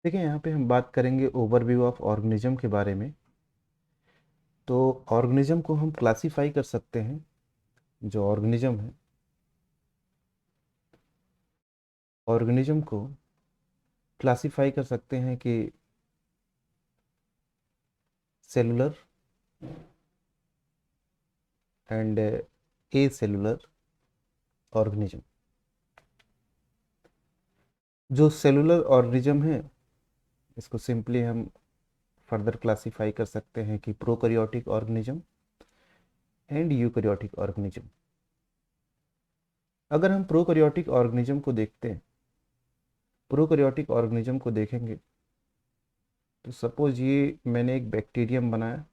देखिए, यहाँ पे हम बात करेंगे ओवरव्यू ऑफ ऑर्गेनिज्म के बारे में। तो ऑर्गेनिज्म को हम क्लासिफाई कर सकते हैं। जो ऑर्गेनिज्म है, ऑर्गेनिज्म को क्लासिफाई कर सकते हैं कि cellular and A cellular organism. जो सेलुलर ऑर्गेनिज्म है, इसको सिंपली हम फर्दर क्लासिफाई कर सकते हैं कि prokaryotic organism and eukaryotic organism. अगर हम प्रोकैरियोटिक ऑर्गेनिज्म को देखते हैं, प्रोकैरियोटिक ऑर्गेनिज्म को देखेंगे तो सपोज ये मैंने एक बैक्टीरियम बनाया।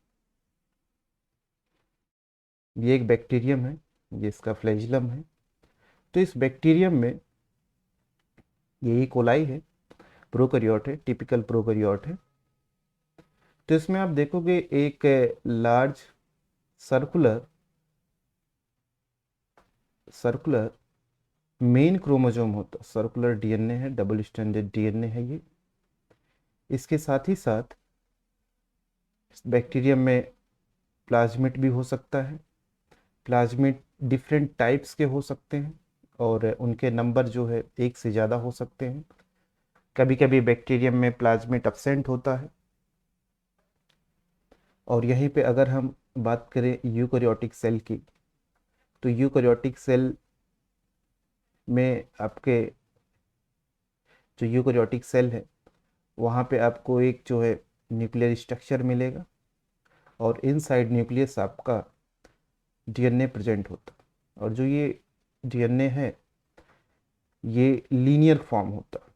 ये एक बैक्टीरियम है, ये इसका फ्लैजिलम है। तो इस बैक्टीरियम में ये कोलाई है, प्रोकैरियोट है, टिपिकल प्रोकैरियोट है। तो इसमें आप देखोगे एक large circular circular main chromosome होता, सर्कुलर डीएनए है, डबल स्ट्रैंडेड डीएनए है ये। इसके साथ ही साथ बैक्टीरियम में प्लाज्मिड भी हो सकता है। प्लाज्मिड डिफरेंट टाइप्स के हो सकते हैं और उनके नंबर जो है एक से ज़्यादा हो सकते हैं। कभी कभी बैक्टीरियम में प्लाज्मिड एब्सेंट होता है। और यहीं पे अगर हम बात करें यूकैरियोटिक सेल की, तो यूकैरियोटिक सेल में आपके जो यूकैरियोटिक सेल है, वहाँ पे आपको एक जो है न्यूक्लियर स्ट्रक्चर मिलेगा और इनसाइड न्यूक्लियस आपका डीएनए प्रेजेंट होता है। और जो ये डीएनए है, ये लीनियर फॉर्म होता,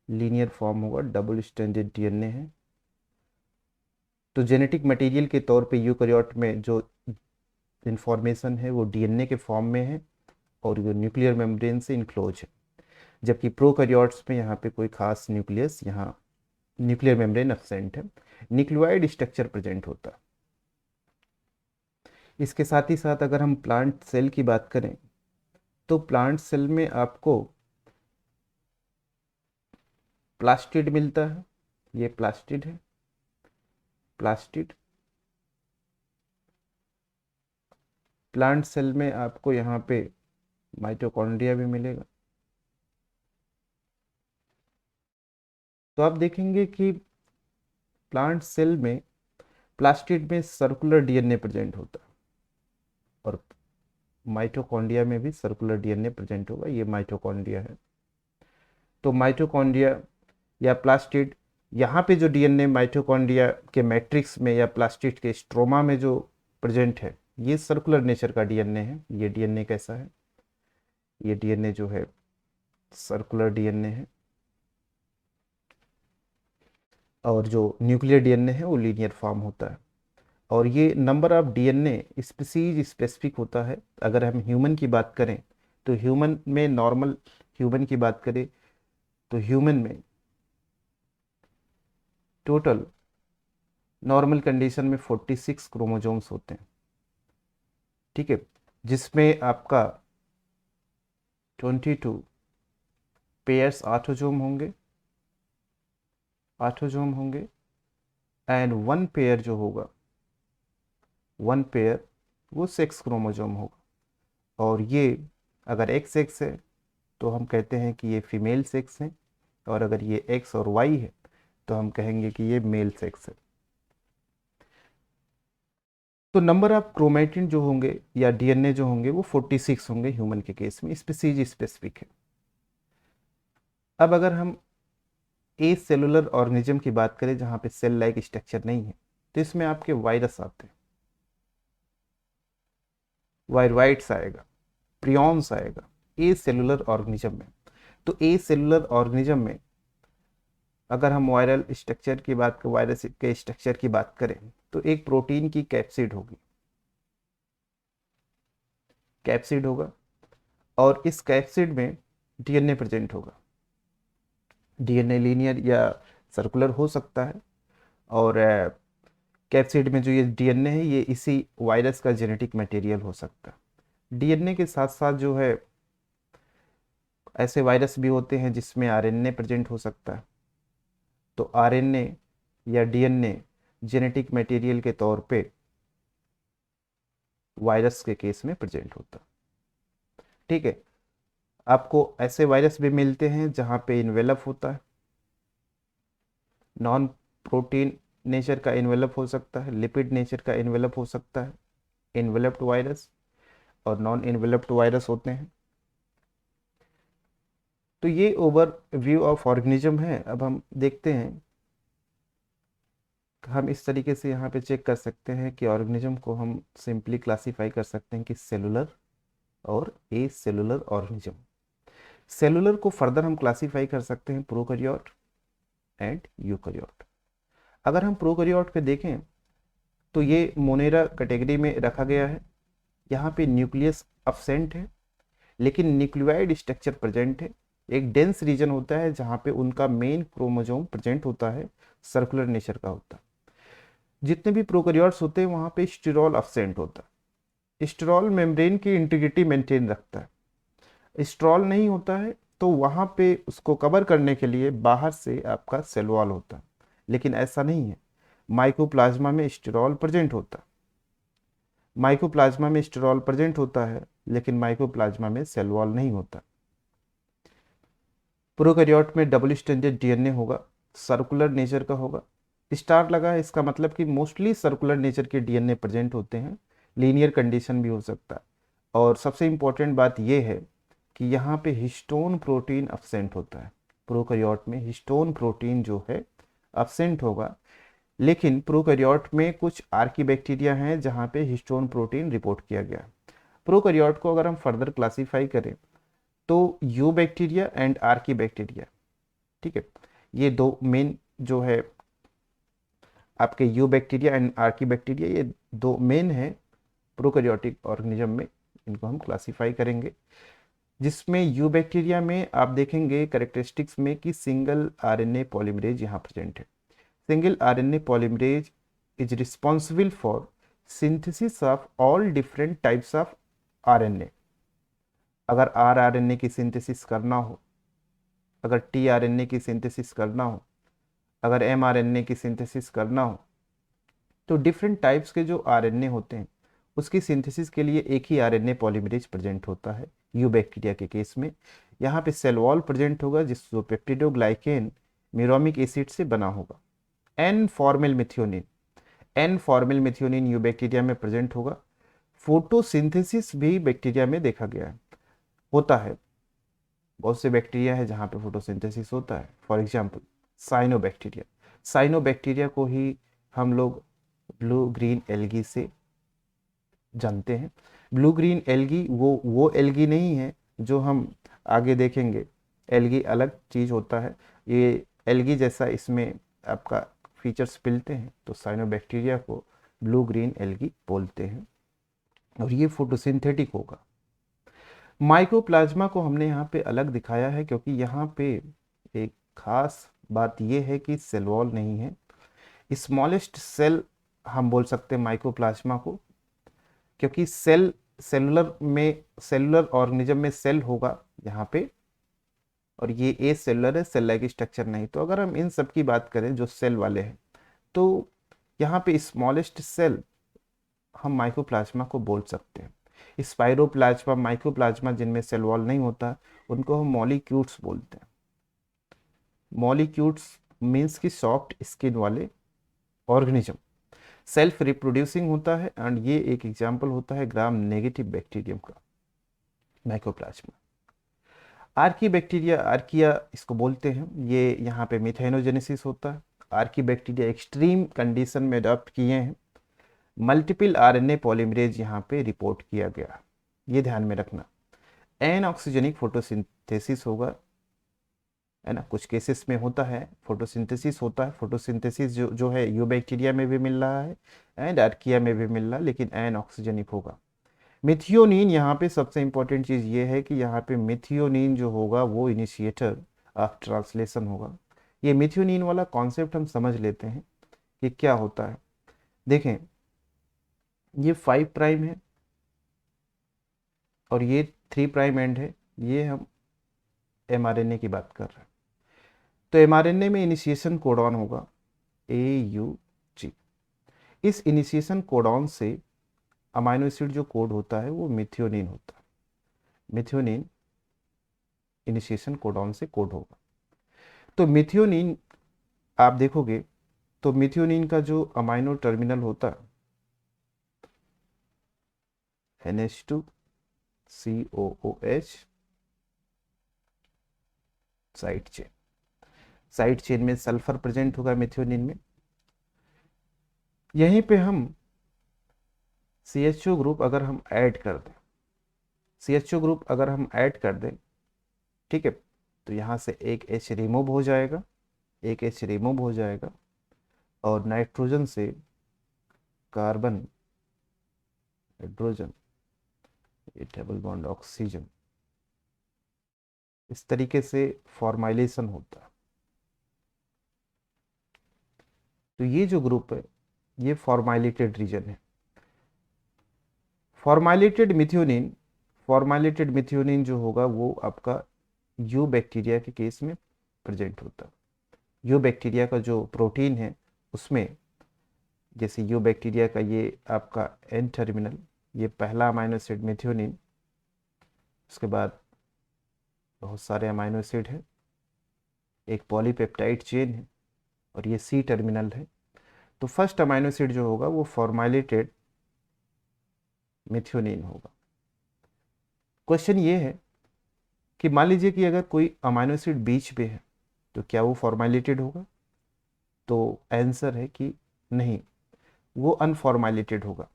लीनियर फॉर्म होगा, डबल स्ट्रैंडेड डीएनए है। तो जेनेटिक मटेरियल के तौर पे यूकैरियोट में जो इंफॉर्मेशन है वो डीएनए के फॉर्म में है और ये न्यूक्लियर मेम्ब्रेन से इनक्लोज है। जबकि प्रोकैरियोट्स में यहाँ पे कोई खास न्यूक्लियस, यहाँ न्यूक्लियर मेम्ब्रेन एब्सेंट है, न्यूक्लियोइड स्ट्रक्चर प्रेजेंट होता है। इसके साथ ही साथ अगर हम प्लांट सेल की बात करें, तो प्लांट सेल में आपको प्लास्टिड मिलता है। ये प्लास्टिड है, प्लास्टिड। प्लांट सेल में आपको यहाँ पे माइटोकॉन्ड्रिया भी मिलेगा। तो आप देखेंगे कि प्लांट सेल में प्लास्टिड में सर्कुलर डीएनए प्रेजेंट होता है और माइटोकॉन्ड्रिया में भी सर्कुलर डीएनए प्रेजेंट होगा। ये माइटोकॉन्ड्रिया है। तो माइटोकॉन्ड्रिया या प्लास्टिड, यहाँ पे जो डीएनए माइटोकॉन्ड्रिया के मैट्रिक्स में या प्लास्टिड के स्ट्रोमा में जो प्रेजेंट है, ये सर्कुलर नेचर का डीएनए है। ये डीएनए कैसा है? ये डीएनए जो है सर्कुलर डीएनए है और जो न्यूक्लियर डीएनए है वो लीनियर फॉर्म होता है। और ये number of DNA species specific होता है। अगर हम ह्यूमन की बात करें, तो ह्यूमन में नॉर्मल ह्यूमन की बात करें तो ह्यूमन में टोटल नॉर्मल कंडीशन में 46 क्रोमोसोम्स होते हैं। ठीक है, जिसमें आपका 22 पेयर्स ऑटोजोम होंगे, ऑटोजोम होंगे। एंड वन पेयर जो होगा, वन पेयर वो सेक्स क्रोमोसोम होगा। और ये अगर एक्स एक्स है तो हम कहते हैं कि ये फीमेल सेक्स है, और अगर ये एक्स और वाई है तो हम कहेंगे कि ये मेल सेक्स है। तो नंबर ऑफ क्रोमेटिन जो होंगे या डीएनए जो होंगे वो 46 होंगे ह्यूमन के केस में, स्पीसीज स्पेसिफिक है। अब अगर हम ए सेलुलर ऑर्गेनिज्म की बात करें जहाँ पे सेल लाइक स्ट्रक्चर नहीं है, तो इसमें आपके वायरस आते हैं, वायरवाइट्स आएगा, प्रियॉन्स आएगा ए सेलुलर ऑर्गेनिज्म में। तो ए सेलुलर ऑर्गेनिज्म में अगर हम वायरल स्ट्रक्चर की बात करें, वायरस के स्ट्रक्चर की बात करें, तो एक प्रोटीन की कैप्सिड होगी, कैप्सिड होगा। और इस कैप्सिड में डीएनए प्रेजेंट होगा। डीएनए लीनियर या सर्कुलर हो सकता है। और कैप्सिड में जो ये डीएनए है, ये इसी वायरस का जेनेटिक मटेरियल हो सकता है। डीएनए के साथ साथ जो है ऐसे वायरस भी होते हैं जिसमें आरएनए प्रेजेंट हो सकता है। तो आरएनए या डीएनए जेनेटिक मटेरियल के तौर पे वायरस के केस में प्रेजेंट होता है। ठीक है, आपको ऐसे वायरस भी मिलते हैं जहां पे इन्वेलप होता है, नॉन प्रोटीन नेचर का इन्वेलप हो सकता है, लिपिड नेचर का इन्वेलप हो सकता है, इन्वेलप्ड वायरस और नॉन इन्वेलप्ड वायरस होते हैं। तो ये ओवरव्यू ऑफ ऑर्गेनिज्म है। अब हम देखते हैं, हम इस तरीके से यहाँ पे चेक कर सकते हैं कि ऑर्गेनिज्म को हम सिंपली क्लासीफाई कर सकते हैं कि सेलुलर और ए सेलुलर ऑर्गेनिज्म। सेलुलर को फर्दर हम क्लासीफाई कर सकते हैं प्रोकैरियोट एंड यूकैरियोट। अगर हम प्रोकैरियोट पे देखें तो ये मोनेरा कैटेगरी में रखा गया है। यहाँ पे न्यूक्लियस अब्सेंट है लेकिन न्यूक्लियोइड स्ट्रक्चर प्रेजेंट है। एक डेंस रीजन होता है जहाँ पे उनका मेन क्रोमोसोम प्रेजेंट होता है, सर्कुलर नेचर का होता है। जितने भी प्रोकैरियोट्स होते हैं वहाँ पे स्टेरॉल अब्सेंट होता है। स्टेरॉल मेम्ब्रेन की इंटीग्रिटी मेंटेन रखता है। स्टेरॉल नहीं होता है तो वहाँ पे उसको कवर करने के लिए बाहर से आपका सेल वॉल होता है, लेकिन ऐसा नहीं है। माइकोप्लाज्मा में स्टेरॉल प्रेजेंट होता है, माइकोप्लाज्मा में स्टेरॉल प्रेजेंट होता है लेकिन माइकोप्लाज्मा में सेल वॉल नहीं होता। प्रोकैरियोट में डबल स्ट्रैंडेड डीएनए होगा, सर्कुलर नेचर का होगा। स्टार लगा है, इसका मतलब कि मोस्टली सर्कुलर नेचर के डीएनए प्रेजेंट होते हैं। लीनियर कंडीशन भी हो सकता है। और सबसे इंपॉर्टेंट बात यह है कि यहाँ पे हिस्टोन प्रोटीन अब्सेंट होता है। प्रोकैरियोट में हिस्टोन प्रोटीन जो है अब्सेंट होगा, लेकिन प्रोकैरियोट में कुछ आर्की बैक्टीरिया हैं जहाँ पे हिस्टोन प्रोटीन रिपोर्ट किया गया। प्रोकैरियोट को अगर हम फर्दर क्लासीफाई करें तो you bacteria and Archie bacteria, ठीक है, ये दो मेन जो है आपके you bacteria and Archie bacteria, ये दो मेन है प्रोकैरियोटिक ऑर्गेनिज्म में। इनको हम क्लासीफाई करेंगे, जिसमें यू बैक्टीरिया में आप देखेंगे कैरेक्टरिस्टिक्स में कि सिंगल आरएनए पॉलीमरेज यहाँ प्रेजेंट है। Single RNA polymerase is responsible for synthesis of all different types of RNA. अगर आरएनए की सिंथेसिस करना हो, अगर टीआरएनए की सिंथेसिस करना हो, अगर एमआरएनए की सिंथेसिस करना हो, तो डिफरेंट टाइप्स के जो आरएनए होते हैं उसकी सिंथेसिस के लिए एक ही आरएनए पॉलीमरेज प्रेजेंट होता है। यू बैक्टीरिया के केस में यहाँ पे सेल वॉल प्रेजेंट होगा जो पेप्टिडोग्लाइकेन मिरोमिक एसिड से बना होगा। N formyl methionine, N formyl methionine eubacteria में प्रेजेंट होगा। फोटोसिंथेसिस भी बैक्टीरिया में देखा गया है, होता है। बहुत से बैक्टीरिया है जहाँ पे फोटोसिंथेसिस होता है। फॉर एग्जाम्पल साइनोबैक्टीरिया, साइनोबैक्टीरिया को ही हम लोग ब्लू ग्रीन एल्गी से जानते हैं। ब्लू ग्रीन एल्गी वो एल्गी नहीं है जो हम आगे देखेंगे। एल्गी अलग चीज़ होता है, ये एल्गी जैसा इसमें आपका फीचर्स मिलते हैं, तो साइनोबैक्टीरिया को ब्लू ग्रीन एल्गी बोलते हैं और ये फोटोसिंथेटिक होगा। माइकोप्लाज्मा को हमने यहाँ पे अलग दिखाया है क्योंकि यहाँ पे एक खास बात ये है कि सेल वॉल नहीं है। स्मॉलेस्ट सेल हम बोल सकते हैं माइकोप्लाज्मा को, क्योंकि सेलुलर में, सेलुलर ऑर्गेनिज्म में सेल होगा यहाँ पे, और ये ए सेलुलर है, सेल लाइक स्ट्रक्चर नहीं। तो अगर हम इन सब की बात करें जो सेल वाले हैं, तो यहाँ पे स्मॉलेस्ट सेल हम माइकोप्लाज्मा को बोल सकते हैं। स्पाइरोप्लाज्मा, माइकोप्लाज्मा जिनमें सेल वॉल नहीं होता, उनको हम मॉलिक्यूट्स बोलते हैं। मॉलिक्यूट्स मीन्स की सॉफ्ट स्किन वाले ऑर्गेनिज्म, सेल्फ रिप्रोड्यूसिंग होता है। एंड ये एक एग्जाम्पल होता है ग्राम नेगेटिव बैक्टीरियम का, माइकोप्लाज्मा। आर्की बैक्टीरिया, आर्किया इसको बोलते हैं, ये यहाँ पे मिथेनोजेनेसिस होता है। आर्की बैक्टीरिया एक्सट्रीम कंडीशन में अडॉप्ट किए हैं। मल्टीपल आरएनए पॉलीमरेज यहाँ पे रिपोर्ट किया गया, ये ध्यान में रखना। एन ऑक्सीजनिक फोटोसिंथेसिस होगा, है ना, कुछ केसेस में होता है फोटोसिंथेसिस होता है। फोटोसिंथेसिस जो है यू बैक्टीरिया में भी मिल रहा है एंड आर्किया में भी मिल रहा है, लेकिन एन ऑक्सीजनिक होगा। मिथियोनिन, यहाँ पे सबसे इंपॉर्टेंट चीज़ ये है कि यहाँ पे मिथियोनिन जो होगा वो इनिशिएटर ऑफ ट्रांसलेशन होगा। ये मिथियोनिन वाला कॉन्सेप्ट हम समझ लेते हैं कि क्या होता है। देखें, ये 5 प्राइम है और ये 3 प्राइम एंड है, ये हम एमआरएनए की बात कर रहे हैं। तो mRNA में इनिशिएशन कोडॉन होगा AUG। इस इनिशिएशन कोडॉन से अमाइनो एसिड जो कोड होता है वो मिथियोनिन होता है। मिथियोनिन इनिशिएशन कोडॉन से कोड होगा। तो मिथियोनिन आप देखोगे तो मिथियोनिन का जो अमाइनो टर्मिनल होता है NH2COOH side chain, side chain में सल्फर प्रेजेंट होगा मिथियोनिन में। यहीं पे हम CHO ग्रुप अगर हम ऐड कर दें, CHO ग्रुप अगर हम ऐड कर दें, ठीक है, तो यहाँ से एक H रिमूव हो जाएगा, एक H रिमूव हो जाएगा और नाइट्रोजन से कार्बन, हाइड्रोजन, ये डबल बॉन्ड ऑक्सीजन, इस तरीके से फॉर्माइलेशन होता है। तो ये जो ग्रुप है ये फॉर्माइलेटेड रीजन है। फॉर्माइलेटेड मिथियोनिन, फॉर्माइलेटेड मिथियोनिन जो होगा वो आपका यू बैक्टीरिया के केस में प्रेजेंट होता है। यू बैक्टीरिया का जो प्रोटीन है उसमें, जैसे यू बैक्टीरिया का ये आपका एन टर्मिनल, ये पहला अमाइनो एसिड मिथियोनिन, उसके बाद बहुत सारे अमाइनो एसिड है, एक पॉलीपेप्टाइड चेन है और ये सी टर्मिनल है। तो फर्स्ट अमाइनो एसिड जो होगा वो फॉर्माइलेटेड मिथियोनिन होगा। क्वेश्चन ये है कि मान लीजिए कि अगर कोई अमाइनो एसिड बीच पे है तो क्या वो फॉर्माइलेटेड होगा? तो आंसर है कि नहीं, वो अनफॉर्माइलेटेड होगा।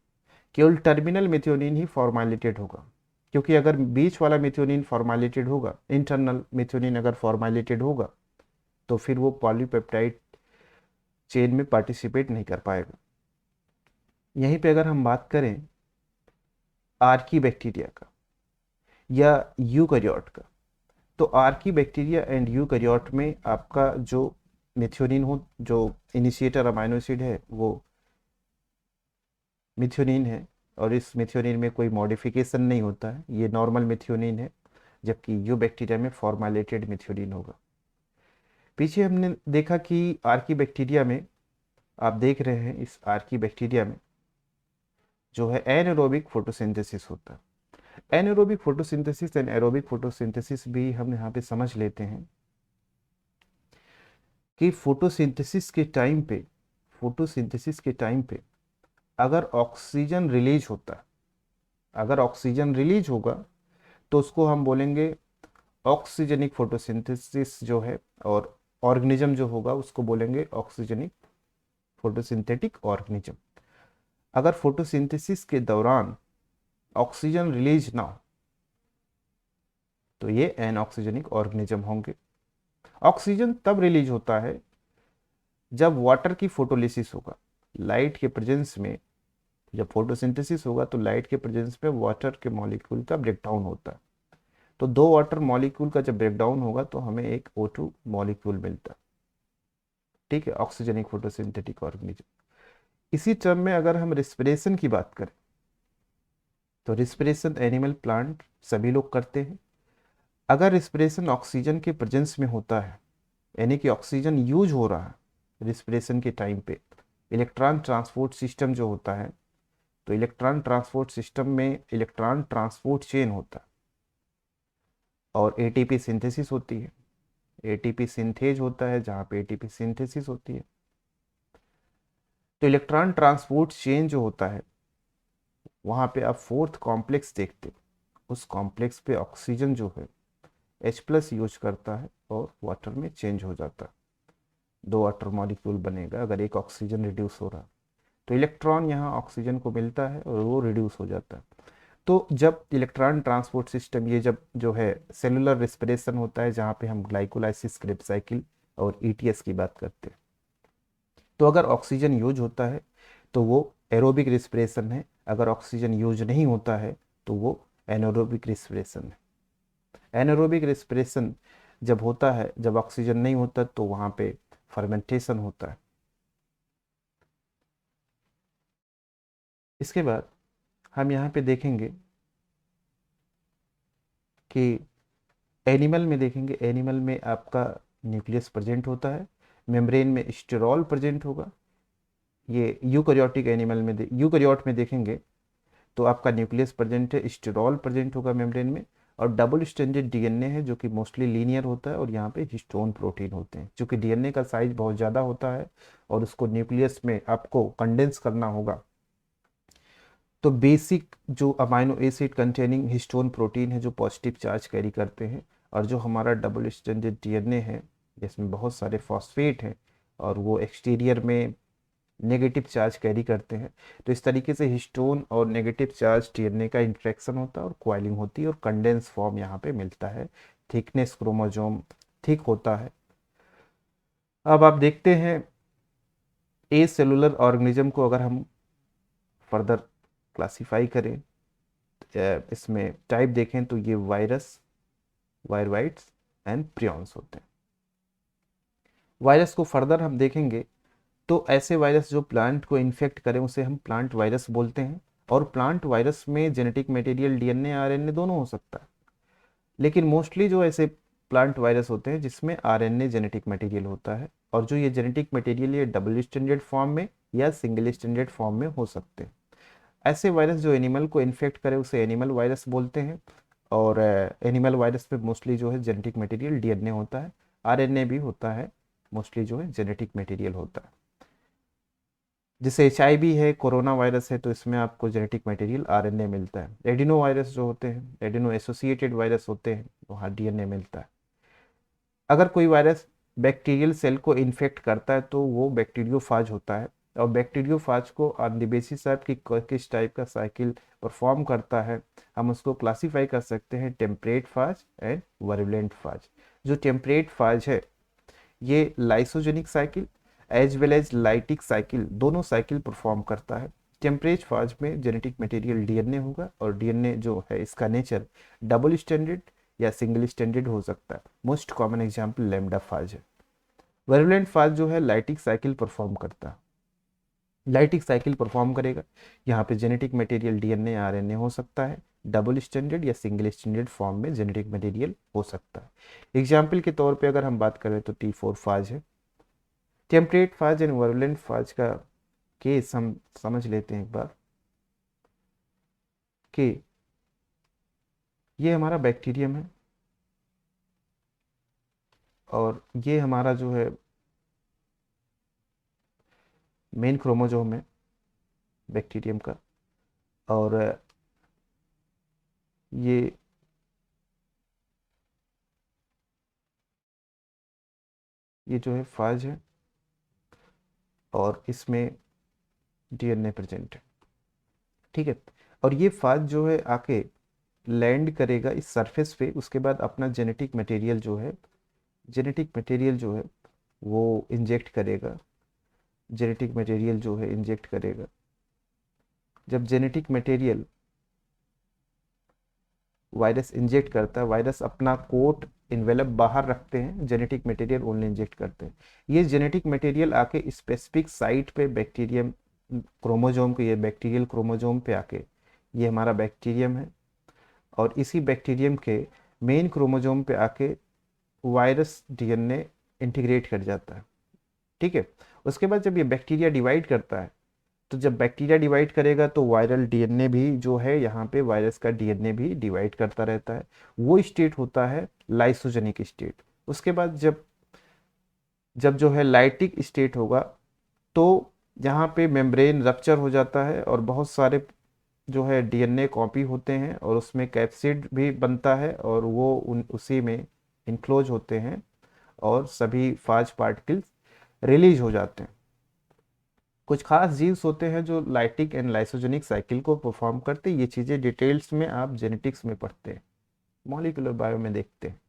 केवल टर्मिनल मिथियोनिन ही फॉर्माइलेटेड होगा, क्योंकि अगर बीच वाला मिथियोनिन फॉर्माइलेटेड होगा, इंटरनल मिथियोनिन अगर फॉर्माइलेटेड होगा तो फिर वो पॉलीपेप्टाइड चेन में पार्टिसिपेट नहीं कर पाएगा। यहीं पे अगर हम बात करें आर्की बैक्टीरिया का या यूकैरियोट का, तो आर्की बैक्टीरिया एंड यूकैरियोट में आपका जो मिथियोनिन हो, जो इनिशिएटर अमाइनो एसिड है वो मिथियोनिन है और इस मिथियोनिन में कोई मॉडिफिकेशन नहीं होता है, ये नॉर्मल मिथियोनिन है, जबकि यू बैक्टीरिया में फॉर्माइलेटेड मिथियोनिन होगा। पीछे हमने देखा कि आर्की बैक्टीरिया में, आप देख रहे हैं इस आर्की बैक्टीरिया में जो है एनारोबिक फोटोसिंथेसिस होता है। Anaerobic photosynthesis and aerobic photosynthesis भी हम यहाँ पे समझ लेते हैं कि फोटोसिंथेसिस के टाइम पे, फोटोसिंथेसिस के टाइम पे अगर ऑक्सीजन रिलीज होता है, अगर ऑक्सीजन रिलीज होगा तो उसको हम बोलेंगे ऑक्सीजनिक फोटोसिंथेसिस जो है, और ऑर्गेनिज्म जो होगा उसको बोलेंगे ऑक्सीजनिक फोटोसिंथेटिक ऑर्गेनिज्म। अगर फोटोसिंथेसिस के दौरान ऑक्सीजन रिलीज ना हो तो ये एनऑक्सीजनिक ऑर्गेनिज्म होंगे। ऑक्सीजन तब रिलीज होता है जब वाटर की फोटोलिसिस होगा, लाइट के प्रेजेंस में, जब फोटोसिंथेसिस होगा तो लाइट के प्रेजेंस में वाटर के मॉलिक्यूल का ब्रेकडाउन होता है। तो दो वाटर मॉलिक्यूल का जब ब्रेकडाउन होगा तो हमें एक O2 मॉलिक्यूल मिलता है, ठीक है, ऑक्सीजनिक फोटोसिंथेटिक ऑर्गेनिज्म। इसी टर्म में अगर हम रिस्पिरेशन की बात करें तो रिस्पिरेशन एनिमल प्लांट सभी लोग करते हैं। अगर रिस्पिरेशन ऑक्सीजन के प्रेजेंस में होता है, यानी कि ऑक्सीजन यूज हो रहा है रिस्पिरेशन के टाइम पे, इलेक्ट्रॉन ट्रांसपोर्ट सिस्टम जो होता है, तो इलेक्ट्रॉन ट्रांसपोर्ट सिस्टम में इलेक्ट्रॉन ट्रांसपोर्ट चेन होता है और एटीपी सिंथेसिस होती है, एटीपी सिंथेज होता है जहाँ पे एटीपी सिंथेसिस होती है। तो इलेक्ट्रॉन ट्रांसपोर्ट चेन जो होता है वहाँ पे आप फोर्थ कॉम्प्लेक्स देखते हो, उस कॉम्प्लेक्स पे ऑक्सीजन जो है H+ यूज करता है और वाटर में चेंज हो जाता है, दो वाटर मॉलिक्यूल बनेगा अगर एक ऑक्सीजन रिड्यूस हो रहा है। तो इलेक्ट्रॉन यहाँ ऑक्सीजन को मिलता है और वो रिड्यूस हो जाता है। तो जब इलेक्ट्रॉन ट्रांसपोर्ट सिस्टम, ये जब जो है सेलुलर रेस्पिरेशन होता है जहाँ पे हम ग्लाइकोलाइसिस, क्रेब्स साइकिल और ETS की बात करते हैं, तो अगर ऑक्सीजन यूज होता है तो वो एरोबिक रिस्पिरेशन है, अगर ऑक्सीजन यूज नहीं होता है तो वो एनारोबिक रिस्पिरेशन है। एनारोबिक रिस्पिरेशन जब होता है, जब ऑक्सीजन नहीं होता तो वहाँ पे फर्मेंटेशन होता है। इसके बाद हम यहाँ पे देखेंगे कि एनिमल में देखेंगे, एनिमल में आपका न्यूक्लियस प्रेजेंट होता है, मेम्ब्रेन में स्टेरॉल प्रेजेंट होगा। ये यूकैरियोटिक एनिमल में यूकैरियोट में देखेंगे तो आपका न्यूक्लियस प्रेजेंट है, स्टेरॉल प्रेजेंट होगा मेम्ब्रेन में, और डबल स्ट्रैंडेड डीएनए है जो कि मोस्टली लीनियर होता है, और यहाँ पे हिस्टोन प्रोटीन होते हैं। क्योंकि डीएनए का साइज बहुत ज़्यादा होता है और उसको न्यूक्लियस में आपको कंडेंस करना होगा, तो बेसिक जो amino acid containing histone protein है जो पॉजिटिव चार्ज कैरी करते हैं, और जो हमारा डबल स्ट्रैंडेड डीएनए है जिसमें बहुत सारे फॉस्फेट हैं और वो एक्सटीरियर में नेगेटिव चार्ज कैरी करते हैं। तो इस तरीके से हिस्टोन और नेगेटिव चार्ज डीएनए का इंट्रैक्शन होता है और क्वाइलिंग होती है और कंडेंस फॉर्म यहाँ पे मिलता है, थिकनेस क्रोमोसोम थिक होता है। अब आप देखते हैं ए सेलुलर ऑर्गेनिज्म को अगर हम फर्दर क्लासिफाई करें, इसमें टाइप देखें तो ये वायरस, वायरवाइट्स एंड प्रियॉन्स होते हैं। वायरस को फर्दर हम देखेंगे तो ऐसे वायरस जो प्लांट को इन्फेक्ट करें उसे हम प्लांट वायरस बोलते हैं, और प्लांट वायरस में जेनेटिक मटेरियल डीएनए आरएनए दोनों हो सकता है। लेकिन मोस्टली जो ऐसे प्लांट वायरस होते हैं जिसमें आरएनए जेनेटिक मटेरियल होता है, और जो ये जेनेटिक मटेरियल ये डबल स्टैंडर्ड फॉर्म में या सिंगल स्टैंडर्ड फॉर्म में हो सकते हैं। ऐसे वायरस जो एनिमल को इन्फेक्ट करे उसे एनिमल वायरस बोलते हैं, और एनिमल वायरस में मोस्टली जो है जेनेटिक मटेरियल डीएनए होता है, आरएनए भी होता है, मोस्टली जो है जेनेटिक मटेरियल होता है। जैसे एचआईवी है, कोरोना वायरस है, तो इसमें आपको जेनेटिक मटेरियल आरएनए मिलता है। एडिनो वायरस जो होते हैं, एडिनो एसोसिएटेड वायरस होते हैं, वहाँ डीएनए मिलता है। अगर कोई वायरस बैक्टीरियल सेल को इन्फेक्ट करता है तो वो बैक्टीरियोफाज होता है, और बैक्टीरियोफाज को ऑन द बेसिस ऑफ कि किस टाइप का साइकिल परफॉर्म करता है हम उसको क्लासीफाई कर सकते हैं टेम्परेट फाज एंड वर्बुलेंट फाज। जो टेम्परेट फाज है ये lysogenic cycle as well as lytic cycle दोनों साइकिल परफॉर्म करता है। टेम्परेट फाज में जेनेटिक मटेरियल डीएनए होगा, और डीएनए जो है इसका नेचर डबल स्टैंडर्ड या सिंगल स्टैंडर्ड हो सकता है। मोस्ट कॉमन एग्जाम्पल लैम्डा फाज है। वर्बुलेंट फाज जो है लाइटिक साइकिल परफॉर्म करता है, लाइटिक साइकिल परफॉर्म करेगा। यहाँ पे जेनेटिक मटेरियल डीएनए आरएनए हो सकता है, डबल स्टैंडर्ड या सिंगल स्टैंडर्ड फॉर्म में जेनेटिक मटेरियल हो सकता है। एग्जाम्पल के तौर पे अगर हम बात करें तो T4 फाज है। टेम्परेट फाज एंड वर्बुलेंट फाज का केस हम समझ लेते हैं एक बार, कि ये हमारा बैक्टीरियम है और ये हमारा जो है मेन क्रोमोजोम है बैक्टीरियम का, और ये ये जो है फाज है और इसमें डीएनए प्रेजेंट है। ठीक है, और ये फाज जो है आके लैंड करेगा इस सरफेस पे, उसके बाद अपना जेनेटिक मटेरियल जो है, जेनेटिक मटेरियल जो है वो इंजेक्ट करेगा, जेनेटिक मटेरियल जो है इंजेक्ट करेगा। जब जेनेटिक मटेरियल वायरस इंजेक्ट करता है, वायरस अपना कोट इन्वेलप बाहर रखते हैं, जेनेटिक मटेरियल ओनली इंजेक्ट करते हैं। ये जेनेटिक मटेरियल आके स्पेसिफिक साइट पे बैक्टीरियम क्रोमोजोम के, ये बैक्टीरियल क्रोमोजोम पे आके, ये हमारा बैक्टीरियम है, और इसी बैक्टीरियम के मेन क्रोमोजोम पे आके वायरस डीएनए इंटीग्रेट कर जाता है। ठीक है, उसके बाद जब ये बैक्टीरिया डिवाइड करता है, तो जब बैक्टीरिया डिवाइड करेगा तो वायरल डीएनए भी जो है यहाँ पे वायरस का डीएनए भी डिवाइड करता रहता है। वो स्टेट होता है लाइसोजेनिक स्टेट। उसके बाद जब जब जो है लाइटिक स्टेट होगा तो यहाँ पे मेम्ब्रेन रप्चर हो जाता है और बहुत सारे जो है डीएनए कॉपी होते हैं, और उसमें कैप्सिड भी बनता है, और वो उसी में इनक्लोज होते हैं, और सभी फाज पार्टिकल्स रिलीज हो जाते हैं। कुछ खास जीन्स होते हैं जो लाइटिक एंड लाइसोजेनिक साइकिल को परफॉर्म करते हैं। ये चीज़ें डिटेल्स में आप जेनेटिक्स में पढ़ते हैं, मॉलिक्यूलर बायो में देखते हैं।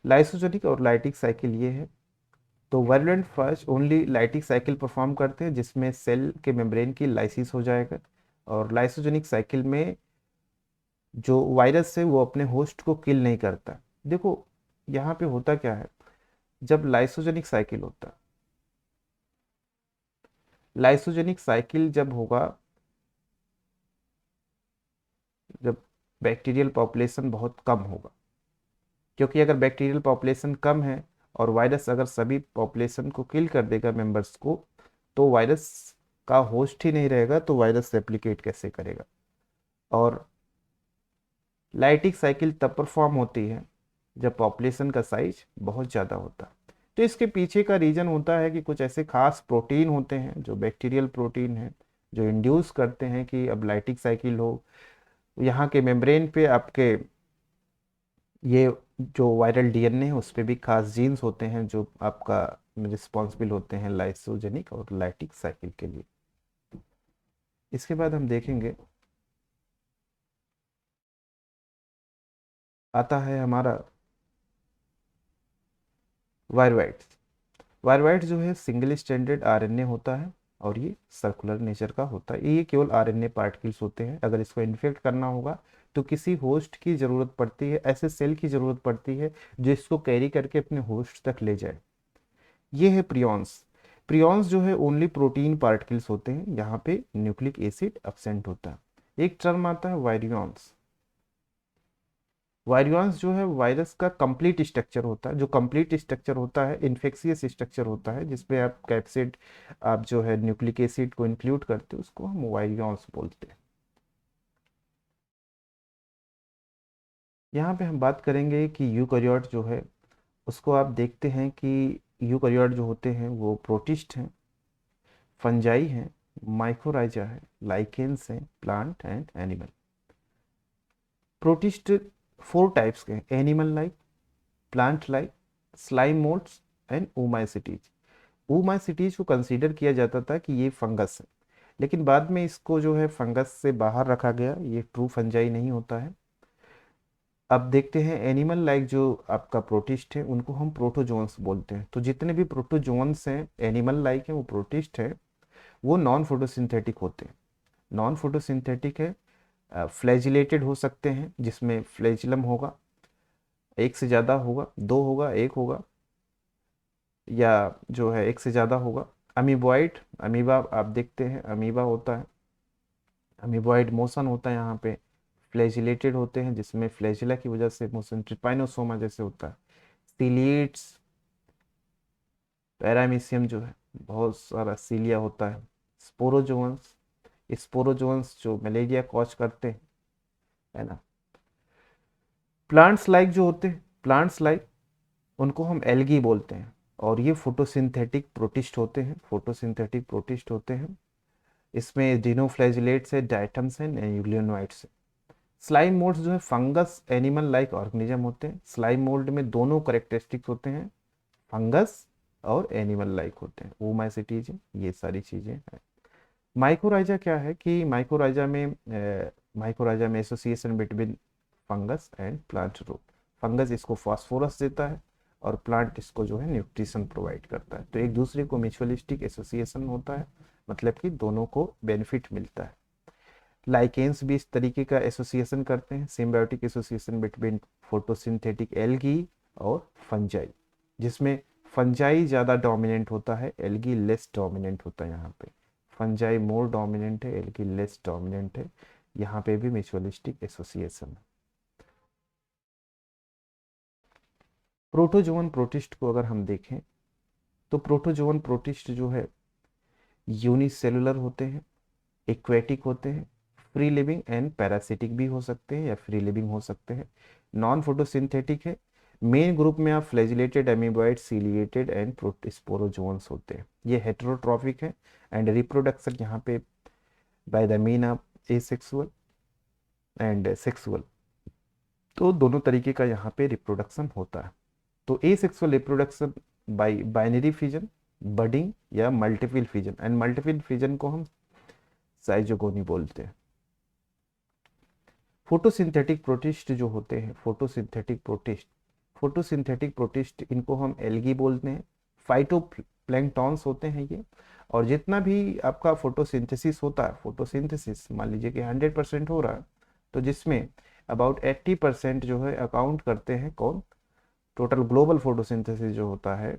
लाइसोजेनिक और लाइटिक साइकिल ये है। तो virulent first only lytic cycle perform करते हैं जिसमें सेल के मेम्ब्रेन की लाइसिस हो जाएगा, और लाइसोजेनिक साइकिल में जो वायरस है वो अपने होस्ट को किल नहीं करता। देखो यहाँ पे होता क्या है, जब लाइसोजेनिक साइकिल होता है, लाइसोजेनिक साइकिल जब होगा, जब बैक्टीरियल पॉपुलेशन बहुत कम होगा, क्योंकि अगर बैक्टीरियल पॉपुलेशन कम है और वायरस अगर सभी पॉपुलेशन को किल कर देगा मेंबर्स को, तो वायरस का होस्ट ही नहीं रहेगा, तो वायरस रेप्लिकेट कैसे करेगा। और लाइटिक साइकिल तब परफॉर्म होती है जब पॉपुलेशन का साइज बहुत ज़्यादा होता है। तो इसके पीछे का रीज़न होता है कि कुछ ऐसे खास प्रोटीन होते हैं जो बैक्टीरियल प्रोटीन हैं, जो इंड्यूस करते हैं कि अब लाइटिक साइकिल हो। यहाँ के मेम्ब्रेन पे आपके ये जो वायरल डीएनए है उस पे भी खास जीन्स होते हैं जो आपका रिस्पॉन्सिबल होते हैं लाइसोजेनिक और लाइटिक साइकिल के लिए। इसके बाद हम देखेंगे आता है हमारा वायरवाइट। वायरवाइट जो है सिंगल स्टैंडर्ड आरएनए होता है और ये सर्कुलर नेचर का होता है। ये केवल आरएनए पार्टिकल्स होते हैं। अगर इसको इन्फेक्ट करना होगा तो किसी होस्ट की ज़रूरत पड़ती है, ऐसे सेल की ज़रूरत पड़ती है जो इसको कैरी करके अपने होस्ट तक ले जाए। ये है प्रियॉन्स। प्रियॉन्स जो है ओनली प्रोटीन पार्टिकल्स होते हैं, यहाँ पे न्यूक्लिक एसिड एब्सेंट होता है। एक टर्म आता है वायरियॉन्स। वायरियॉन्स जो है वायरस का कंप्लीट स्ट्रक्चर होता है। जो कंप्लीट स्ट्रक्चर होता है इन्फेक्शियस स्ट्रक्चर होता है, जिसमें आप कैप्सिड, आप जो है न्यूक्लिक एसिड को इंक्लूड करते हो, उसको हम वायरियॉन्स बोलते हैं। यहाँ पे हम बात करेंगे कि यूकैरियोट जो है उसको आप देखते हैं कि यूकैरियोट जो होते हैं वो प्रोटिस्ट हैं, फंजाई हैं, माइकोराइजा है, लाइकेन्स हैं, plant and animal. Protist 4 types के हैं, animal like, plant like, slime moulds and oomycetes. Oomycetes को कंसीडर किया जाता था कि ये फंगस है, लेकिन बाद में इसको जो है फंगस से बाहर रखा गया, ये ट्रू फंजाई नहीं होता है। अब देखते हैं एनिमल लाइक जो आपका प्रोटिस्ट है उनको हम प्रोटोजोन्स बोलते हैं। तो जितने भी प्रोटोजोन्स हैं एनिमल लाइक हैं वो प्रोटिस्ट है, वो नॉन फोटोसिंथेटिक होते हैं। नॉन फोटोसिंथेटिक है, फ्लैजिलेटेड हो सकते हैं जिसमें फ्लैजिलम होगा, एक से ज़्यादा होगा, दो होगा, एक होगा, या जो है एक से ज़्यादा होगा। अमीबॉइड, अमीबा आप देखते हैं अमीबा होता है, अमीबॉइड मोशन होता है यहाँ पे। फ्लैजिलेटेड होते हैं जिसमें फ्लैजिला की वजह से मोशन ट्रिपाइनोसोमा जैसे होता है। सीलिएट्स, पैरामीशियम जो है बहुत सारा सीलिया होता है। स्पोरोजोन्स, स्पोरोजोन्स जो मलेरिया कॉज करते हैं, है ना। प्लांट्स लाइक जो होते हैं, प्लांट्स लाइक उनको हम एल्गी बोलते हैं और ये फोटोसिंथेटिक प्रोटिस्ट होते हैं, फोटोसिंथेटिक प्रोटिस्ट होते हैं। इसमें डिनोफ्लैजिलेट्स है, डायटम्स हैं, न्यूक्लियोनाइड्स है। स्लाइम मोल्ड्स जो है फंगस एनिमल लाइक ऑर्गेनिज्म होते हैं। स्लाइम मोल्ड में दोनों करेक्टरिस्टिक्स होते हैं, फंगस और एनिमल लाइक होते हैं। ओमाइसिटीज ये सारी चीज़ें हैं। माइकोराइजा क्या है कि माइकोराइजा में association between fungus and plant growth. Fungus इसको फास्फोरस देता है और प्लांट इसको जो है न्यूट्रिशन प्रोवाइड करता है। तो एक दूसरे को म्यूचुअलिस्टिक एसोसिएशन होता है, मतलब कि दोनों को बेनिफिट मिलता है। लाइकेन्स भी इस तरीके का एसोसिएशन करते हैं, symbiotic association between photosynthetic algae और फंजाई, जिसमें फंजाई ज़्यादा डोमिनेंट होता है, एल्गी लेस डोमिनेंट होता है। यहाँ पे फंजाई मोर डोमिनेंट है, एल्गी लेस डोमिनेंट है। यहाँ पे भी म्यूचुअलिस्टिक एसोसिएशन है। प्रोटोजोवन प्रोटिस्ट को अगर हम देखें तो प्रोटोजोवन प्रोटिस्ट जो है यूनिसेलुलर होते हैं, एक्वेटिक होते हैं, फ्री लिविंग एंड पैरासिटिक भी हो सकते हैं या फ्री लिविंग हो सकते हैं। नॉन फोटोसिंथेटिक है। मेन ग्रुप में आप फ्लैजिलेटेड, एमीबॉइड, सीलिएटेड एंड प्रोटिस्पोरोजोन्स होते हैं। ये हेटेरोट्रॉफिक है एंड रिप्रोडक्शन यहाँ पे by the mean of asexual and sexual, तो दोनों तरीके का यहाँ पे रिप्रोडक्शन होता है। तो asexual reproduction by binary fission, budding या multiple fission, and multiple fission को हम साइजोगोनी बोलते हैं। फोटोसिंथेटिक प्रोटिस्ट जो होते हैं, फोटोसिंथेटिक प्रोटिस्ट इनको हम एल्गी बोलते हैं। फाइटोप्लैंक्टॉन्स होते हैं ये। और जितना भी आपका फोटोसिंथेसिस होता है, फोटोसिंथेसिस मान लीजिए कि 100% हो रहा है, तो जिसमें अबाउट 80% जो है अकाउंट करते हैं कौन, टोटल ग्लोबल फोटोसिंथेसिस जो होता है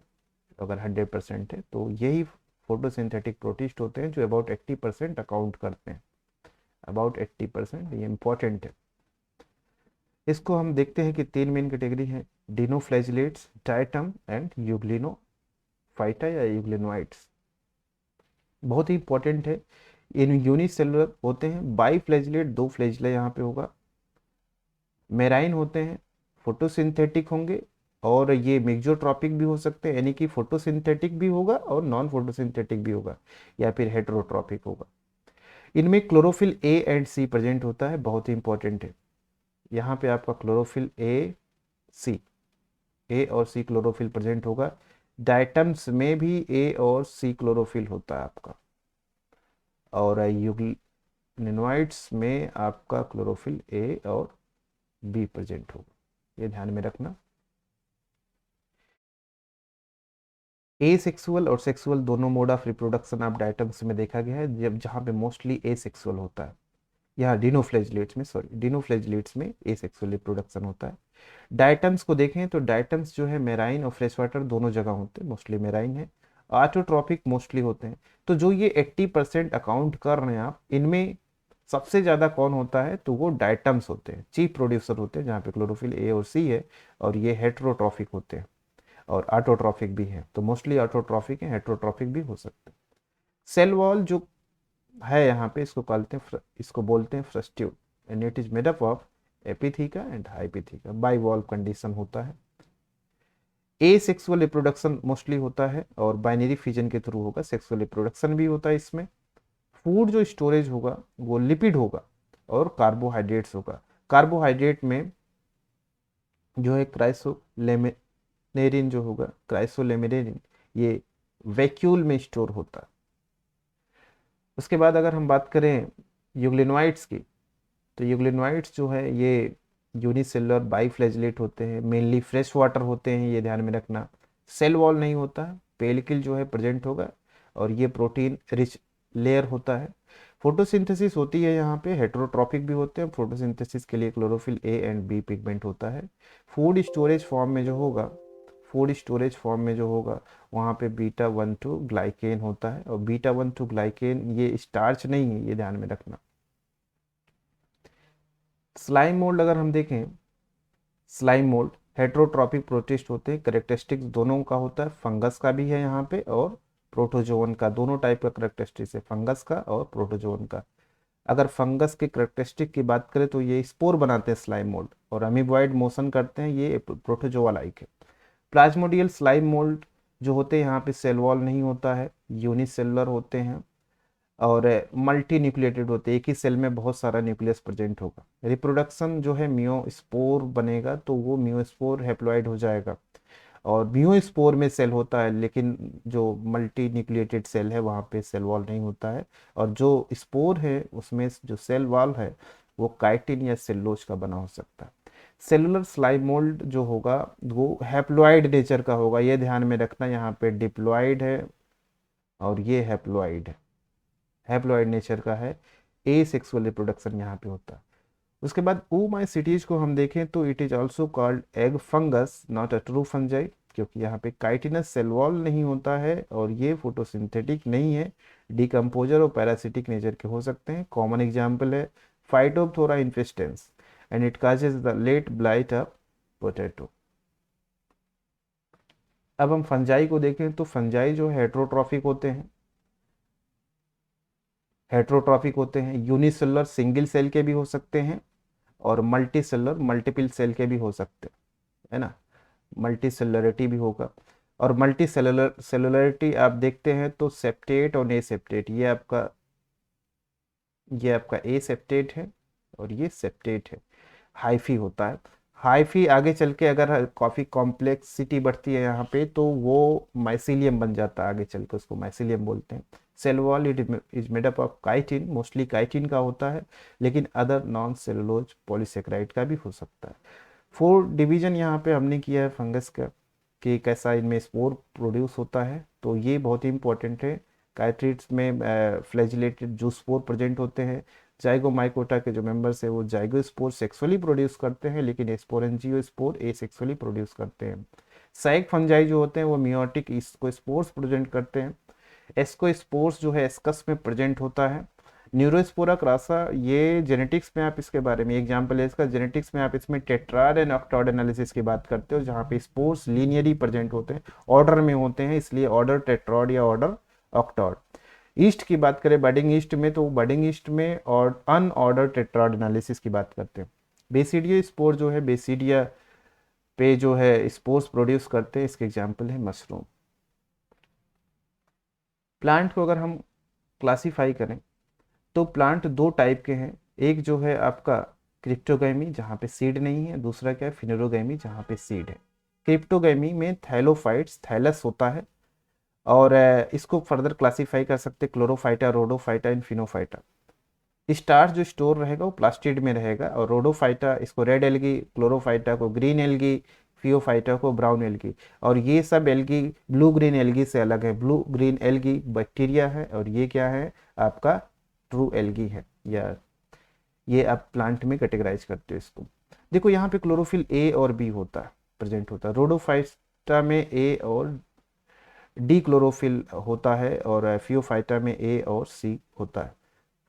अगर 100% है तो यही फोटोसिंथेटिक प्रोटिस्ट होते हैं जो अबाउट 80% अकाउंट करते हैं। अबाउट 80%, ये इंपॉर्टेंट है। इसको हम देखते हैं कि 3 मेन कैटेगरी है, डिनोफ्लैजिलेट्स, डायटम एंड यूग्लिनोफाइटा या यूग्लिनोइड्स। बहुत ही इंपॉर्टेंट है। इन यूनिसेलुलर होते हैं, बाई फ्लैजिलेट, दो फ्लैजिला यहाँ पे होगा। मेराइन होते हैं, फोटोसिंथेटिक होंगे, और ये मिक्सोट्रॉपिक भी हो सकते हैं, यानी कि फोटोसिंथेटिक भी होगा और नॉन फोटोसिंथेटिक भी होगा, या फिर हेटेरोट्रॉपिक होगा। इनमें chlorophyll A and C present होता है, बहुत ही इंपॉर्टेंट है। यहाँ पे आपका क्लोरोफिल सी ए और सी क्लोरोफिल प्रेजेंट होगा। डायटम्स में भी ए और सी क्लोरोफिल होता है आपका, और यूग्लिनोइड्स में आपका क्लोरोफिल ए और बी प्रेजेंट होगा, ये ध्यान में रखना। ए सेक्सुअल और सेक्सुअल दोनों मोड ऑफ रिप्रोडक्शन आप डायटम्स में देखा गया है, जब जहाँ पे मोस्टली ए सेक्सुअल होता है। यहाँ डिनोफ्लैजिलेट्स में ए सेक्सुअल रिप्रोडक्शन होता है। डायटम्स को देखें तो डायटम्स जो है मेराइन और फ्रेश वाटर दोनों जगह होते हैं, मोस्टली मेराइन है। ऑटोट्रॉपिक मोस्टली होते हैं। तो जो ये 80% अकाउंट कर रहे हैं आप, इनमें सबसे ज़्यादा कौन होता है, तो वो डायटम्स होते हैं, चीफ प्रोड्यूसर होते हैं, जहाँ पे क्लोरोफिल ए और सी है, और ये हेट्रोट्रॉफिक होते हैं, और ऑटोट्रॉफिक भी है। तो मोस्टली ऑटोट्रॉफिक है, हेट्रोट्रॉफिक भी हो सकते हैं। सेल वॉल जो है यहाँ पे, इसको बोलते हैं frustule, and it is made up of epitheca and hypotheca, bivalve condition होता है। ए सेक्सुअल रिप्रोडक्शन मोस्टली होता है, और बाइनरी फिजन के थ्रू होगा, सेक्सुअल रिप्रोडक्शन भी होता है इसमें। फूड जो स्टोरेज होगा वो लिपिड होगा और कार्बोहाइड्रेट्स होगा। कार्बोहाइड्रेट में जो है क्राइसोलेमिनेरिन जो होगा, क्राइसोलेमिनेरिन, ये वैक्यूल में स्टोर होता है। उसके बाद अगर हम बात करें यूग्लिनोइड्स की, तो यूग्लिनोइड्स जो है ये यूनिसेलुलर बाईफ्लैजिलेट होते हैं, मेनली फ्रेश वाटर होते हैं, ये ध्यान में रखना। सेल वॉल नहीं होता है, पेलिकल जो है प्रेजेंट होगा, और ये प्रोटीन रिच लेयर होता है। फोटोसिंथेसिस होती है यहाँ पे, हेटेरोट्रॉपिक भी होते हैं। फोटोसिंथेसिस के लिए chlorophyll A and B pigment होता है। फूड स्टोरेज फॉर्म में जो होगा, फूड स्टोरेज फॉर्म में जो होगा, वहाँ पे बीटा 1 2 ग्लाइकेन होता है, और बीटा 1 2 ग्लाइकेन ये स्टार्च नहीं है, ये ध्यान में रखना। स्लाइम मोल्ड अगर हम देखें, स्लाइम मोल्ड हेट्रोट्रॉपिक प्रोटिस्ट होते हैं, करेक्टरिस्टिक्स दोनों का होता है, फंगस का भी है यहाँ पे, और प्रोटोजोवन का, दोनों टाइप का करेक्टरिस्टिक्स है, फंगस का और प्रोटोजोवन का। अगर फंगस के करेक्टरिस्टिक की बात करें तो ये स्पोर बनाते हैं स्लाइम मोल्ड, और अमीबॉइड मोशन करते हैं, ये प्रोटोजोआ लाइक है। प्लाज्मोडियल स्लाइम मोल्ड जो होते हैं, यहाँ पे सेल वॉल नहीं होता है, यूनिसेलुलर होते हैं, और मल्टी न्यूक्लिएटेड होते हैं, एक ही सेल में बहुत सारा न्यूक्लियस प्रेजेंट होगा। रिप्रोडक्शन जो है मियोस्पोर बनेगा, तो वो मियोस्पोर हैप्लॉइड हो जाएगा, और मियोस्पोर में सेल होता है, लेकिन जो मल्टी न्यूक्लिएटेड सेल है वहाँ पे सेल वॉल नहीं होता है, और जो स्पोर है उसमें जो सेल वॉल है वो काइटिन या सेलुलोज का बना हो सकता है। सेलुलर स्लाइम मोल्ड जो होगा वो हैप्लॉइड नेचर का होगा, ये ध्यान में रखना। यहाँ पे डिप्लॉइड है और ये हैप्लॉइड है, हैप्लॉइड नेचर का है। ए सेक्सुअल रिप्रोडक्शन यहाँ पे होता है। उसके बाद ओमाइसिटीज को हम देखें तो it is also called egg fungus, not a true fungi, क्योंकि यहाँ पे काइटिनस सेल वॉल नहीं होता है, और ये फोटोसिंथेटिक नहीं है, डिकम्पोजर और पैरासिटिक नेचर के हो सकते हैं। कॉमन एग्जाम्पल है Phytophthora infestans, and it causes the late blight of potato. अब हम फंजाई को देखें तो फंजाई जो हेट्रोट्रॉफिक होते हैं, यूनिसेलुलर सिंगल सेल के भी हो सकते हैं, और मल्टी सेलुलर मल्टीपल सेल के भी हो सकते हैं, है ना, मल्टी सेलुलरिटी भी होगा। और मल्टी सेलुलरिटी आप देखते हैं तो सेप्टेट और ए सेप्टेट, ये आपका ए सेप्टेट है, और ये सेप्टेट है। हाइफी होता है। हाइफी आगे चल के अगर काफ़ी कॉम्प्लेक्सिटी बढ़ती है यहाँ पे, तो वो माइसिलियम बन जाता है, आगे चल के उसको माइसिलियम बोलते हैं। Cell wall it is made up of chitin, mostly chitin का होता है, लेकिन अदर नॉन सेलुलोज पॉलीसेकेराइड का भी हो सकता है। 4 डिवीजन यहाँ पे हमने किया है फंगस का, कि कैसा इनमें स्पोर प्रोड्यूस होता है, तो ये बहुत ही इंपॉर्टेंट है। काइट्रिड्स में फ्लैजिलेटेड जो स्पोर प्रेजेंट होते हैं। जाइगोमाइकोटा के जो मेंबर्स है वो जाइगोस्पोर सेक्सुअली प्रोड्यूस करते हैं, लेकिन स्पोरेंजियोस्पोर एसेक्सुअली प्रोड्यूस करते हैं। साइक फंजाई जो होते हैं वो मियोटिक स्पोर्स प्रेजेंट करते हैं। एस्कोस्पोर्स जो है एस्कस में प्रेजेंट होता है, न्यूरोस्पोरा क्रासा, ये जेनेटिक्स में आप इसके बारे में एग्जांपल है इसका, जेनेटिक्स में आप इसमें टेट्राड एंड ऑक्टॉड एनालिसिस की बात करते हो, जहाँ पे स्पोर्स लीनियरली प्रेजेंट होते हैं, ऑर्डर में होते हैं, इसलिए ऑर्डर टेट्रॉड या ऑर्डर ऑक्टॉड। ईस्ट की बात करें बडिंग ईस्ट में, तो बडिंग ईस्ट में और अनऑर्डर टेट्राड एनालिसिस की बात करते हैं। बेसिडिया स्पोर जो है, बेसिडिया पे जो है स्पोर्स प्रोड्यूस करते हैं, इसके एग्जाम्पल है मशरूम। प्लांट को अगर हम क्लासीफाई करें तो प्लांट दो टाइप के हैं, एक जो है आपका क्रिप्टोगैमी जहाँ पे सीड नहीं है, दूसरा क्या है फिनेरोगैमी जहाँ पे सीड है। क्रिप्टोगैमी में थैलोफाइट्स, थैलस होता है, और इसको फर्दर क्लासीफाई कर सकते हैं क्लोरोफाइटा, रोडोफाइटा एंड फिनोफाइटा। स्टार्च जो स्टोर रहेगा वो प्लास्टिड में रहेगा, और रोडोफाइटा इसको रेड एल्गी, क्लोरोफाइटा को ग्रीन एल्गी, फियोफाइटा को ब्राउन एल्गी। और ये सब एल्गी ब्लू ग्रीन एल्गी से अलग है, ब्लू ग्रीन एल्गी बैक्टीरिया है, और ये क्या है आपका ट्रू एल्गी है, या ये आप प्लांट में कैटेगराइज करते हो इसको। देखो यहाँ पे क्लोरोफिल ए और बी होता है, प्रेजेंट होता है, रोडोफाइटा में ए और डी क्लोरोफिल होता है, और फियोफाइटा में ए और सी होता है।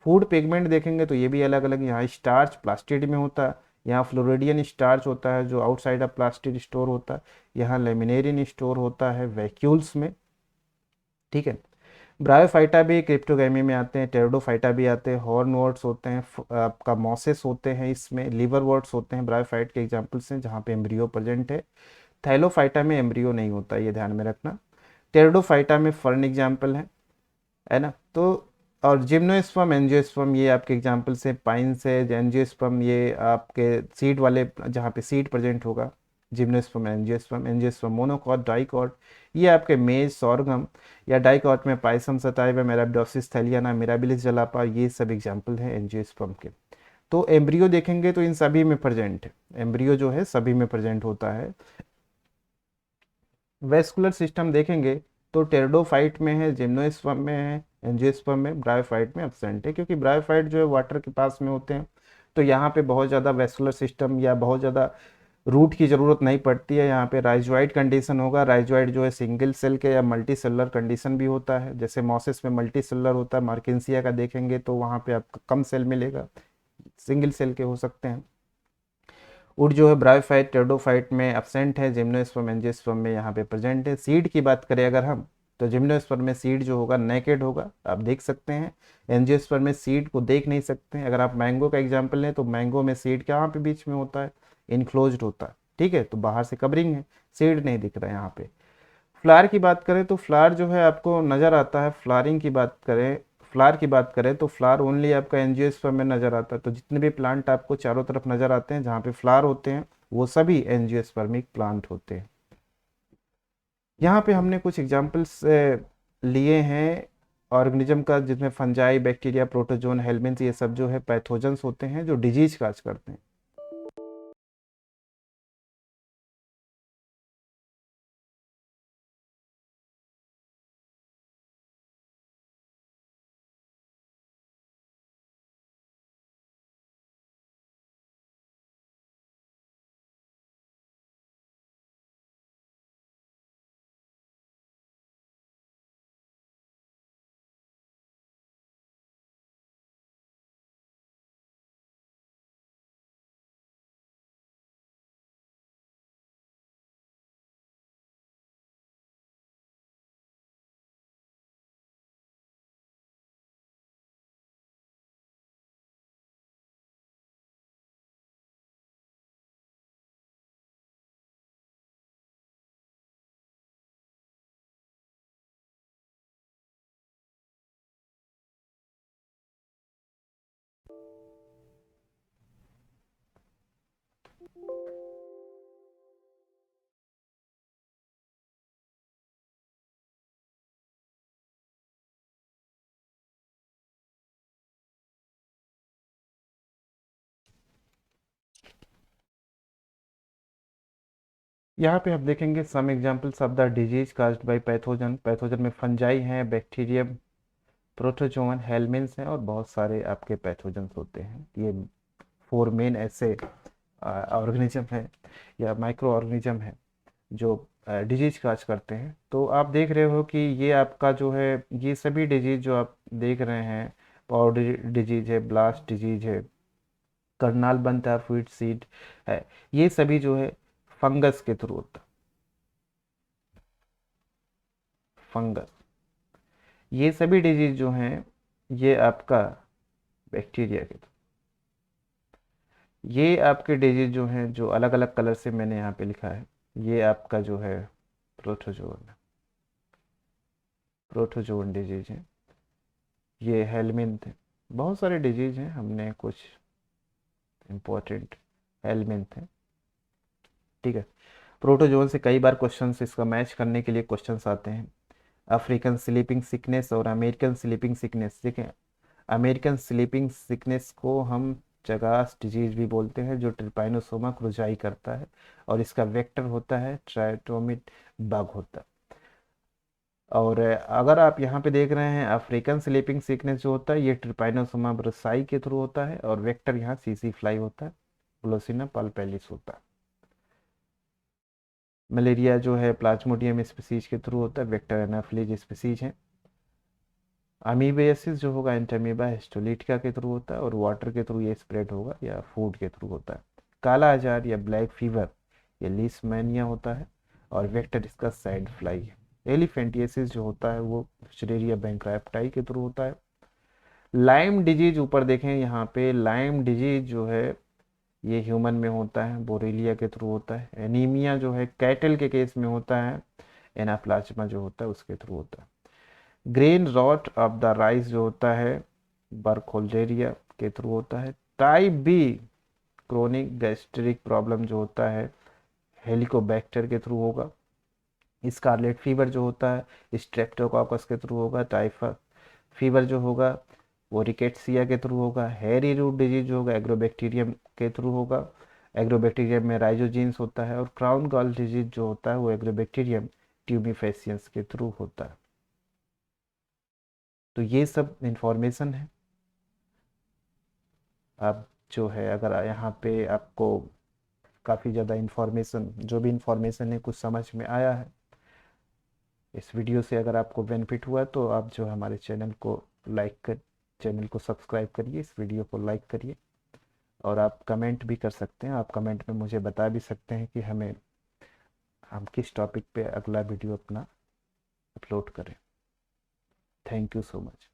फूड पिगमेंट देखेंगे तो ये भी अलग अलग, यहाँ स्टार्च प्लास्टिड में होता है, यहाँ फ्लोरिडियन स्टार्च होता है जो आउटसाइड ऑफ प्लास्टिड स्टोर होता है, यहाँ लेमिनेरियन स्टोर होता है वैक्यूल्स में, ठीक है। ब्रायोफाइटा भी क्रिप्टोगैमी में आते हैं, टेरिडोफाइटा भी आते हैं, हॉर्न वर्ड्स होते हैं, आपका मॉसेस होते हैं, इसमें लिवर वर्ड्स होते हैं, ब्रायोफाइट के एग्जाम्पल्स हैं जहाँ पे एम्ब्रियो प्रेजेंट है। थैलोफाइटा में एम्ब्रियो नहीं होता, ये ध्यान में रखना। टेरिडोफाइटा में फर्न एग्जाम्पल है ना। तो और जिम्नोस्पर्म, एंजियोस्पर्म ये आपके एग्जाम्पल से, पाइन से, एंजियोस्पर्म ये आपके सीड वाले जहाँ पे सीड प्रेजेंट होगा, gymnosperm, angiosperm. Angiosperm monocot, dicot ये आपके मेज, सॉर्गम, या डाइकॉट में Pisum, sativum, Arabidopsis thaliana, Mirabilis jalapa, ये सब एग्जाम्पल हैं एंजियोस्पर्म के। तो एम्ब्रियो देखेंगे तो इन सभी में प्रेजेंट है, एम्ब्रियो जो है सभी में प्रेजेंट होता है। वेस्कुलर सिस्टम देखेंगे तो टेरिडोफाइट में है, जिम्नोस्पर्म में है, एंजियोस्पर्म में, ब्रायोफाइट में एब्सेंट है, क्योंकि ब्रायोफाइट जो है वाटर के पास में होते हैं, तो यहाँ पे बहुत ज़्यादा वेस्कुलर सिस्टम या बहुत ज़्यादा रूट की ज़रूरत नहीं पड़ती है। यहाँ पे राइजोइड कंडीशन होगा, राइजोइड जो है सिंगल सेल के या मल्टी सेलुलर कंडीशन भी होता है, जैसे मॉसिस में मल्टी सेलुलर होता है, मार्केंसिया का देखेंगे तो वहाँ पे आपका कम सेल मिलेगा, सिंगल सेल के हो सकते हैं। उड जो है ब्रायोफाइट, टेरिडोफाइट में एब्सेंट है, जिम्नोस्पर्म, एंजियोस्पर्म में यहाँ पे प्रेजेंट है। सीड की बात करें अगर हम, तो जिम्नोस्पर्म में सीड जो होगा नेकेड होगा, आप देख सकते हैं। एंजियोस्पर्म में सीड को देख नहीं सकते हैं। अगर आप मैंगो का एग्जाम्पल लें तो मैंगो में सीड कहाँ पे बीच में होता है, इनक्लोज्ड होता है, ठीक है, तो बाहर से कवरिंग है, सीड नहीं दिख रहा है यहाँ पे। फ्लावर की बात करें तो फ्लावर जो है आपको नज़र आता है, फ्लावरिंग की बात करें, फ्लावर की बात करें तो फ्लावर ओनली आपका एंजियोस्पर्म में नज़र आता है। तो जितने भी प्लांट आपको चारों तरफ नज़र आते हैं जहाँ पे फ्लावर होते हैं वो सभी एंजियोस्पर्मिक प्लांट होते हैं। यहाँ पे हमने कुछ एग्जाम्पल्स लिए हैं ऑर्गेनिज्म का, जिसमें फंजाई, बैक्टीरिया, प्रोटोजोन, हेलमिन्थ, ये सब जो है पैथोजेंस होते हैं जो डिजीज काज करते हैं। यहाँ पे आप देखेंगे some examples of the disease caused by pathogen. Pathogen में फंजाई हैं, बैक्टीरियम, प्रोटोजोन, हेलमिन्स हैं, और बहुत सारे आपके पैथोजन्स होते हैं। ये फोर मेन ऐसे ऑर्गेनिज्म है या माइक्रो ऑर्गेनिज्म है जो डिजीज काज करते हैं। तो आप देख रहे हो कि ये आपका जो है, ये सभी डिजीज जो आप देख रहे हैं पाउडरी डिजीज है, ब्लास्ट डिजीज है, करनाल बनता है, फ्रूट सीड है, ये सभी जो है फंगस के थ्रू होता है। फंगस, ये सभी डिजीज जो हैं ये आपका बैक्टीरिया के थ्रू, ये आपके डिजीज जो हैं जो अलग अलग कलर से मैंने यहाँ पे लिखा है, ये आपका जो है प्रोटोजोन, प्रोटोजोन डिजीज है, ये हेलमिंथ है, बहुत सारे डिजीज हैं, हमने कुछ इंपॉर्टेंट हेलमिंथ है, ठीक है। प्रोटोजोन से कई बार क्वेश्चंस इसका मैच करने के लिए क्वेश्चंस आते हैं। अफ्रीकन स्लीपिंग सिकनेस और अमेरिकन स्लीपिंग सिकनेस, देखें अमेरिकन स्लीपिंग सिकनेस को हम चगास डिजीज भी बोलते हैं, जो ट्रिपाइनोसोमा क्रुजाई करता है और इसका वेक्टर होता है ट्राइटोमिट बग होता है। और अगर आप यहाँ पे देख रहे हैं अफ्रीकन स्लीपिंग सिकनेस जो होता है ये ट्रिपाइनोसोमा ब्रुसाई के थ्रू होता है और वेक्टर यहाँ सीसी फ्लाई होता है, ग्लोसिना पल्पेलिस होता है। मलेरिया जो है प्लाज्मोडियम स्पीसीज के थ्रू होता है, वेक्टर एनाफिलीज स्पीसीज है। अमीबियासिस जो होगा एंटामीबा हिस्टोलिटिका के थ्रू होता है और वाटर के थ्रू ये स्प्रेड होगा या फूड के थ्रू होता है। काला आजार या ब्लैक फीवर ये लीशमैनिया होता है और वेक्टर इसका सैंड फ्लाई है। एलिफेंटियासिस जो होता है वो फिशरेरिया बैंक्राफ्टाई के थ्रू होता है। लाइम डिजीज ऊपर देखें यहाँ पे, लाइम डिजीज जो है ये ह्यूमन में होता है, बोरेलिया के थ्रू होता है। एनीमिया जो है कैटल के केस में होता है, एनाप्लाज्मा जो होता है उसके थ्रू होता है। Grain rot of the rice जो होता है बर्खोल्डेरिया के थ्रू होता है। Type B chronic gastric problem जो होता है हेलिकोबैक्टर के थ्रू होगा। स्कारलेट फीवर जो होता है स्ट्रेप्टोकॉकस के थ्रू होगा। टाइफा फीवर जो होगा वो रिकेट्सिया के थ्रू होगा। हैरी रूट डिजीज जो होगा एग्रोबैक्टीरियम के थ्रू होगा, एग्रोबैक्टीरियम में राइजोजीन्स होता है। और क्राउन गॉल डिजीज जो होता है वो एग्रोबैक्टीरियम ट्यूमिफेसियंस के थ्रू होता है। तो ये सब इंफॉर्मेशन है। अब जो है अगर यहाँ पे आपको काफ़ी ज़्यादा इंफॉर्मेशन, जो भी इंफॉर्मेशन है कुछ समझ में आया है, इस वीडियो से अगर आपको बेनिफिट हुआ तो आप जो हमारे चैनल को लाइक कर, चैनल को सब्सक्राइब करिए, इस वीडियो को लाइक करिए। और आप कमेंट भी कर सकते हैं, आप कमेंट में मुझे बता भी सकते हैं कि हम किस टॉपिक पे अगला वीडियो अपना अपलोड करें। Thank you so much.